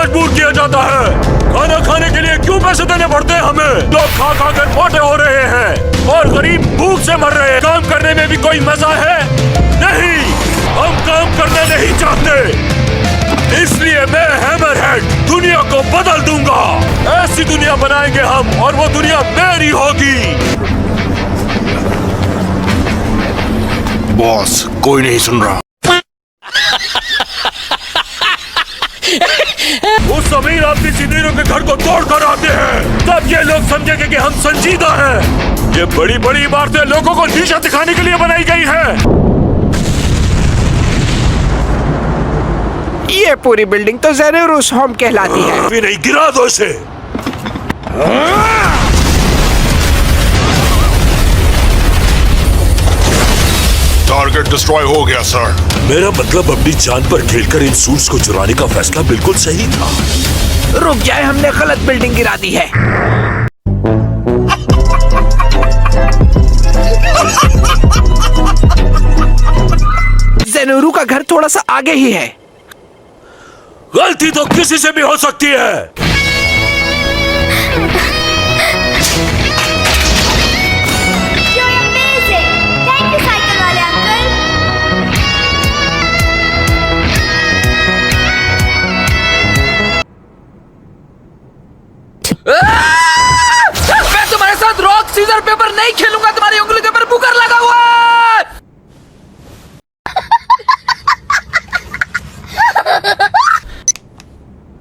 मजबूर किया जाता है? खाना खाने के लिए क्यों पैसे देने पड़ते हैं हमें? लोग खा खा कर मोटे हो रहे हैं और गरीब भूख से मर रहे हैं। काम करने में भी कोई मजा है? नहीं, हम काम करना नहीं चाहते। इसलिए मैं हैमरहेड दुनिया को बदल दूंगा। ऐसी दुनिया बनाएंगे हम और वो दुनिया मेरी होगी। बॉस, कोई नहीं सुन रहा। उस अमीर आदमी सीनियरों के घर को तोड़ कर आते हैं, तब ये लोग समझेंगे कि हम संजीदा हैं। ये बड़ी बड़ी इमारतें लोगों को नीचा दिखाने के लिए बनाई गई है। ये पूरी बिल्डिंग तो ज़ेनोरूस होम कहलाती है। अभी नहीं, गिरा दो इसे। टारगेट डिस्ट्रॉय हो गया सर। मेरा मतलब अपनी जान पर खेलकर इन सूट्स को चुराने का फैसला बिल्कुल सही था। रुक जाए, हमने गलत बिल्डिंग गिरा दी है। ज़ेनोरू का घर थोड़ा सा आगे ही है। गलती तो किसी से भी हो सकती है। मैं तुम्हारे साथ रॉक सीजर पेपर नहीं खेलूंगा। तुम्हारी उंगली के ऊपर बुकर लगा हुआ है।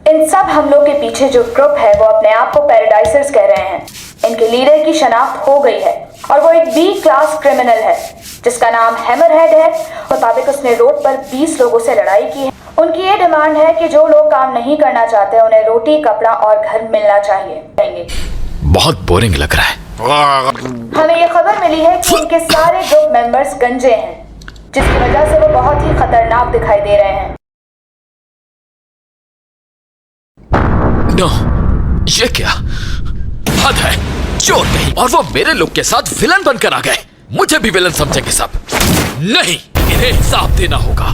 इन सब हमलों के पीछे जो ग्रुप है वो अपने आप को पैराडाइजर्स कह रहे हैं। इनके लीडर की शनाख्त हो गई है और वो एक बी क्लास क्रिमिनल है जिसका नाम हैमरहेड है। मुताबिक उसने रोड पर 20 लोगों से लड़ाई की है। उनकी ये डिमांड है कि जो लोग काम नहीं करना चाहते उन्हें रोटी, कपड़ा और घर मिलना चाहिए। बहुत बोरिंग लग रहा है। हमें ये खबर मिली है कि उनके सारे ग्रुप मेंबर्स गंजे हैं, जिसकी वजह से वो बहुत ही खतरनाक दिखाई दे रहे हैं। नो, ये क्या हद है? चोर नहीं, और वो मेरे लोग के साथ विलन बनकर आ गए। मुझे भी विलन समझेंगे सब। नहीं, इन्हें हिसाब देना होगा।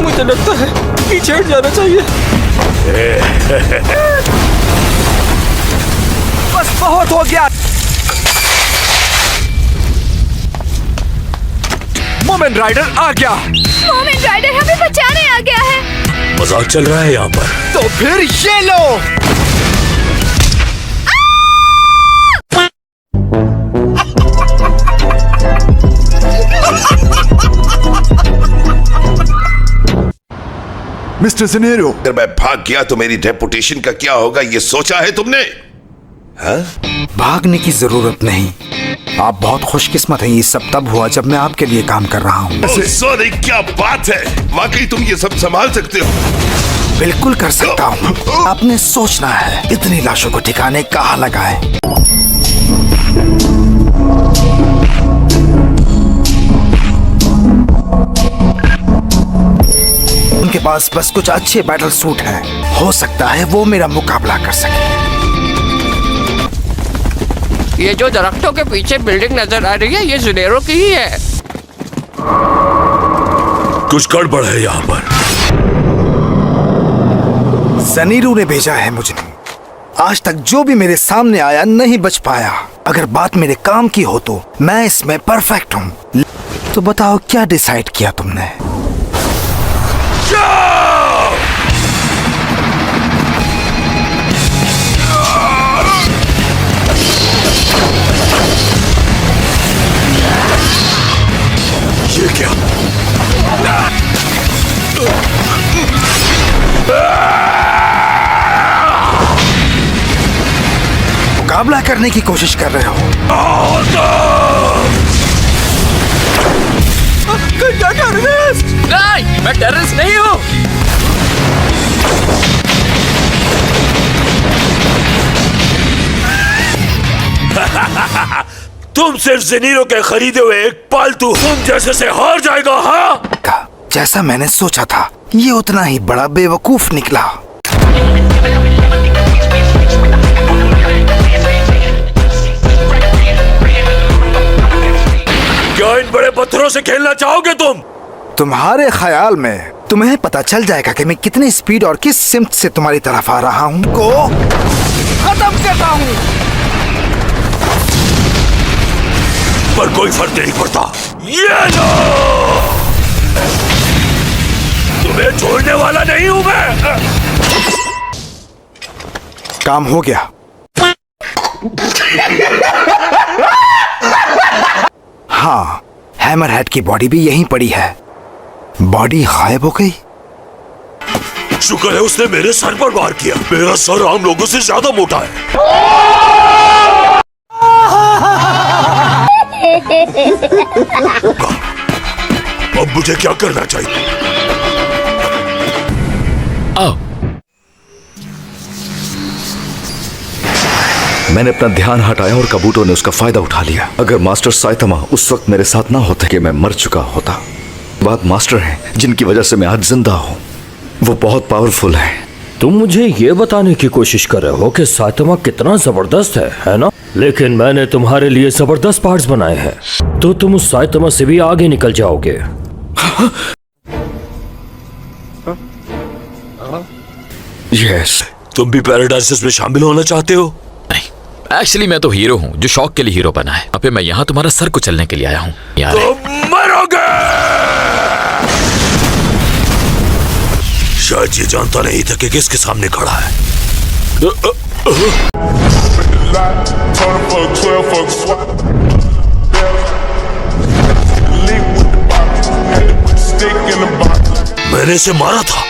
मुझे लगता है पीछे हट जाना चाहिए। बस बहुत हो गया। मोमेंट राइडर आ गया। मोमेंट राइडर हमें बचाने आ गया है। मजाक चल रहा है यहाँ पर। तो फिर ये लो। मिस्टर ज़ेनेरो, अगर मैं भाग गया तो मेरी रेपुटेशन का क्या होगा, ये सोचा है तुमने? हाँ? भागने की जरूरत नहीं। आप बहुत खुशकिस्मत हैं। ये सब तब हुआ जब मैं आपके लिए काम कर रहा हूँ। सॉरी, क्या बात है? वाकई तुम ये सब संभाल सकते हो? बिल्कुल कर सकता हूँ। आपने सोचना है इतनी लाशों को ठिकाने कहाँ लगाए। उनके पास बस कुछ अच्छे बैटल सूट हैं। हो सकता है वो मेरा मुकाबला कर सके। ये जो दरख्तों के पीछे बिल्डिंग नजर आ रही है, ये ज़ेनेरो की ही है। कुछ गड़बड़ है यहाँ पर। ज़ेनेरो ने भेजा है मुझे। आज तक जो भी मेरे सामने आया नहीं बच पाया। अगर बात मेरे काम की हो तो मैं इसमें परफेक्ट हूँ। तो बताओ क्या डिसाइड किया तुमने? ये क्या? मुकाबला करने की कोशिश कर रहे हो? नहीं, मैं टेररिस्ट नहीं हूँ। तुम सिर्फ ज़ेनेरो के खरीदे हुए एक पालतू तुम जैसे से हार जाएगा। हाँ, जैसा मैंने सोचा था, ये उतना ही बड़ा बेवकूफ निकला। क्या इन बड़े पत्थरों से खेलना चाहोगे तुम? तुम्हारे ख्याल में तुम्हें पता चल जाएगा कि मैं कितनी स्पीड और किस सिमत से तुम्हारी तरफ आ रहा हूँ को खत्म करता हूँ। पर कोई फर्क नहीं पड़ता। ये लो, तुम्हें छोड़ने वाला नहीं हूं मैं। काम हो गया। हाँ, हैमरहेड की बॉडी भी यहीं पड़ी है। बॉडी गायब हो गई। शुक्र है उसने मेरे सर पर वार किया। मेरा सर आम लोगों से ज्यादा मोटा है। अब मुझे क्या करना चाहिए? आओ। मैंने अपना ध्यान हटाया और कबूटरों ने उसका फायदा उठा लिया। अगर मास्टर साइतामा उस वक्त मेरे साथ ना होते कि मैं मर चुका होता। बात मास्टर हैं जिनकी वजह से मैं आज जिंदा हूँ। वो बहुत पावरफुल है। तुम मुझे ये बताने की कोशिश कर रहे हो कि साइतामा कितना जबरदस्त है ना? लेकिन मैंने तुम्हारे लिए जबरदस्त पार्ट्स बनाए हैं, तो तुम उस साइतामा से भी आगे निकल जाओगे। यस। तुम भी पैराडाइसिस में शामिल होना चाहते हो? नहीं, एक्चुअली मैं तो हीरो हूँ जो शौक के लिए हीरो बना है। अबे मैं यहाँ तुम्हारा सर कुचलने के लिए आया हूँ। तो मरोगे। शायद ये जानता नहीं था कि किसके सामने खड़ा है। मैंने इसे मारा था।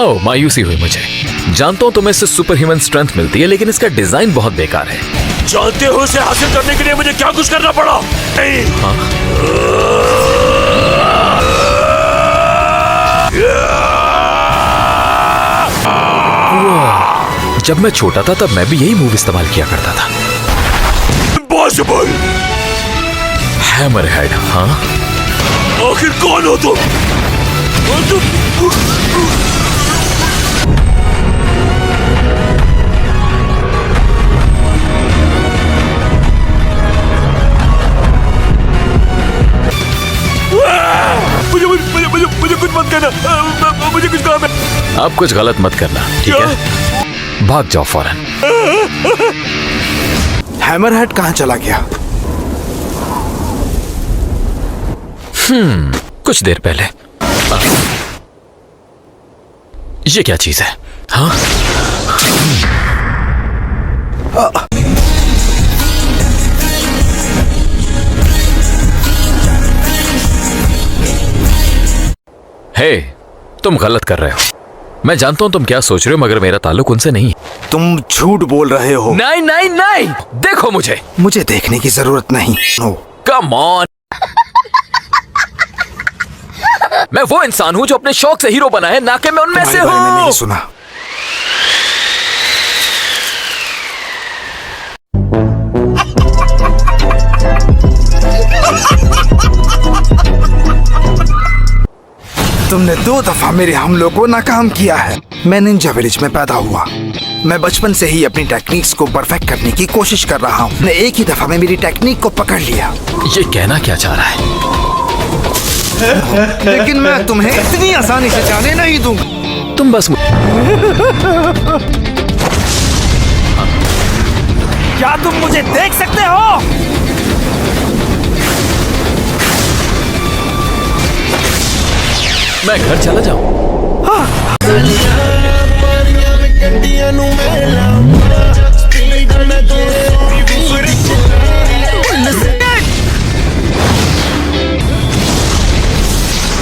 ओह, मायूसी हुई मुझे। जानता हूँ तुम्हें इससे सुपर ह्यूमन स्ट्रेंथ मिलती है, लेकिन इसका डिजाइन बहुत बेकार है। जानते हो इसे हासिल करने के लिए मुझे क्या कुछ करना पड़ा? नहीं। जब मैं छोटा था तब मैं भी यही मूव इस्तेमाल किया करता था। इम्पॉसिबल। हैमरहेड। हाँ, आखिर कौन हो तुम? मुझे कुछ मत करना। मुझे कुछ काम है। आप कुछ गलत मत करना, ठीक है? भाग जाओ फौरन। हैमरहेड कहाँ चला गया? कुछ देर पहले। ये क्या चीज है? हाँ, हे, तुम गलत कर रहे हो। मैं जानता हूं तुम क्या सोच रहे हो, मगर मेरा ताल्लुक उनसे नहीं है। तुम झूठ बोल रहे हो। नहीं नहीं नहीं, देखो मुझे। मुझे देखने की जरूरत नहीं। नो। Come on. मैं वो इंसान हूं जो अपने शौक से हीरो बना है, ना कि मैं उनमें से तुम्हारे बारे में नहीं हूं। सुना। तुमने 2 दफा मेरे हमलों को नाकाम किया है। मैं निंजा विलेज में पैदा हुआ। मैं बचपन से ही अपनी टेक्निक्स को परफेक्ट करने की कोशिश कर रहा हूँ। मैं एक ही दफा में मेरी टेक्निक को पकड़ लिया। ये कहना क्या चाह रहा है? लेकिन मैं तुम्हें इतनी आसानी से जाने नहीं दूंगा। तुम बस क्या तुम मुझे देख सकते हो? मैं घर चला जाऊं।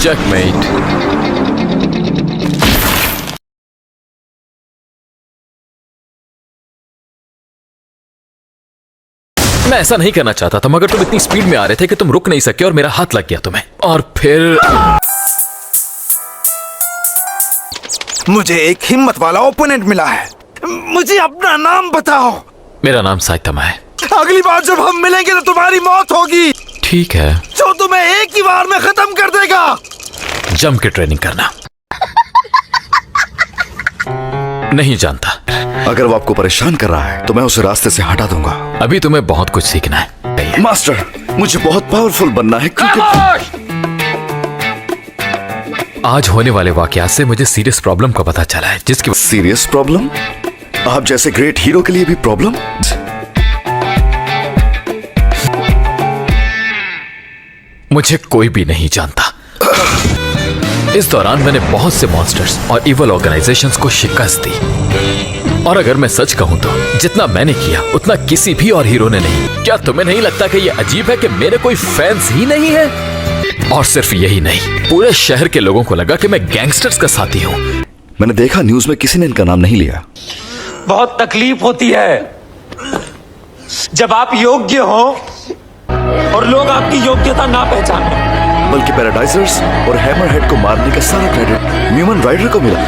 चेकमेट। मैं ऐसा नहीं करना चाहता था, मगर तुम इतनी स्पीड में आ रहे थे कि तुम रुक नहीं सके और मेरा हाथ लग गया तुम्हें। और फिर मुझे एक हिम्मत वाला ओपोनेंट मिला है। मुझे अपना नाम बताओ। मेरा नाम साइतामा है। अगली बार जब हम मिलेंगे तो तुम्हारी मौत होगी। ठीक है, जो तुम्हें एक ही बार में खत्म कर देगा। जम के ट्रेनिंग करना। नहीं जानता। अगर वो आपको परेशान कर रहा है तो मैं उसे रास्ते से हटा दूंगा। अभी तुम्हें बहुत कुछ सीखना है। मास्टर, मुझे बहुत पावरफुल बनना है क्योंकि आज होने वाले वाकयात से मुझे सीरियस प्रॉब्लम का पता चला है, जिसकी सीरियस प्रॉब्लम? आप जैसे ग्रेट हीरो के लिए भी प्रॉब्लम? मुझे कोई भी नहीं जानता। इस दौरान मैंने बहुत से मॉन्स्टर्स और इवल ऑर्गेनाइजेशंस को शिकस्त दी, और अगर मैं सच कहूं तो जितना मैंने किया उतना किसी भी और हीरो ने नहीं। क्या तुम्हें नहीं लगता कि यह अजीब है कि मेरे कोई फैंस ही नहीं है? और सिर्फ यही नहीं, पूरे शहर के लोगों को लगा कि मैं गैंगस्टर्स का साथी हूं। मैंने देखा न्यूज में किसी ने इनका नाम नहीं लिया। बहुत तकलीफ होती है जब आप योग्य हो और लोग आपकी योग्यता ना पहचाने। बल्कि पैराडाइजर्स और हैमरहेड को मारने का सारा क्रेडिट न्यूमन राइडर को मिला।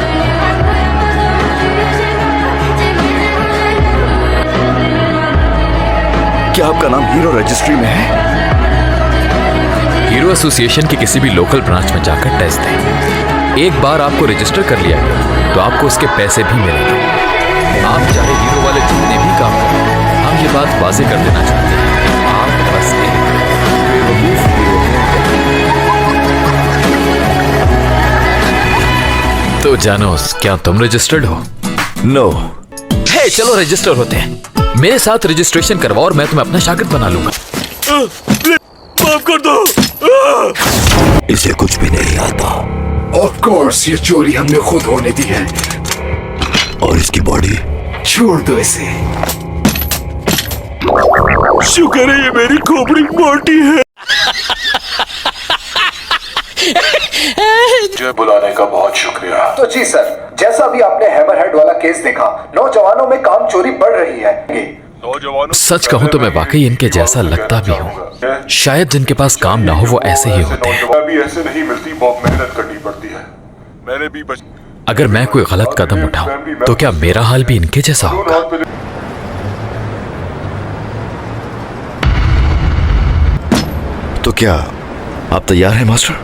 क्या आपका नाम हीरो रजिस्ट्री में है? हीरो एसोसिएशन के किसी भी लोकल ब्रांच में जाकर टेस्ट दें। एक बार आपको रजिस्टर कर लिया गया तो आपको उसके पैसे भी मिलेंगे। आप चाहे हीरो वाले जितने भी काम करें, हम ये बात वाज़ेह कर देना चाहते हैं, आप बस एक बेवकूफ हीरो हैं। तो जानोस, क्या तुम रजिस्टर्ड हो? नो। हे, चलो रजिस्टर होते हैं। मेरे साथ रजिस्ट्रेशन करवाओ और मैं तुम्हें अपना शागिर्द बना लूंगा। माफ कर दो। इसे कुछ भी नहीं आता। ऑफ कोर्स ये चोरी हमने खुद होने दी है। और इसकी बॉडी छोड़ दो इसे। शुक्र है ये मेरी खोपड़ी मोटी है। मुझे बुलाने का बहुत शुक्रिया। तो जी सर, जैसा भी आपने हैमरहेड वाला केस देखा, नौजवानों में काम चोरी बढ़ रही है। सच कहूं तो मैं वाकई इनके जैसा लगता भी हूं। शायद जिनके पास काम ना हो वो ऐसे ही होते हैं। भी ऐसे नहीं मिलती, बहुत मेहनत करनी पड़ती है। मैंने भी अगर मैं कोई गलत कदम उठाऊं तो क्या मेरा हाल भी इनके जैसा होगा? तो क्या आप तैयार हैं मास्टर?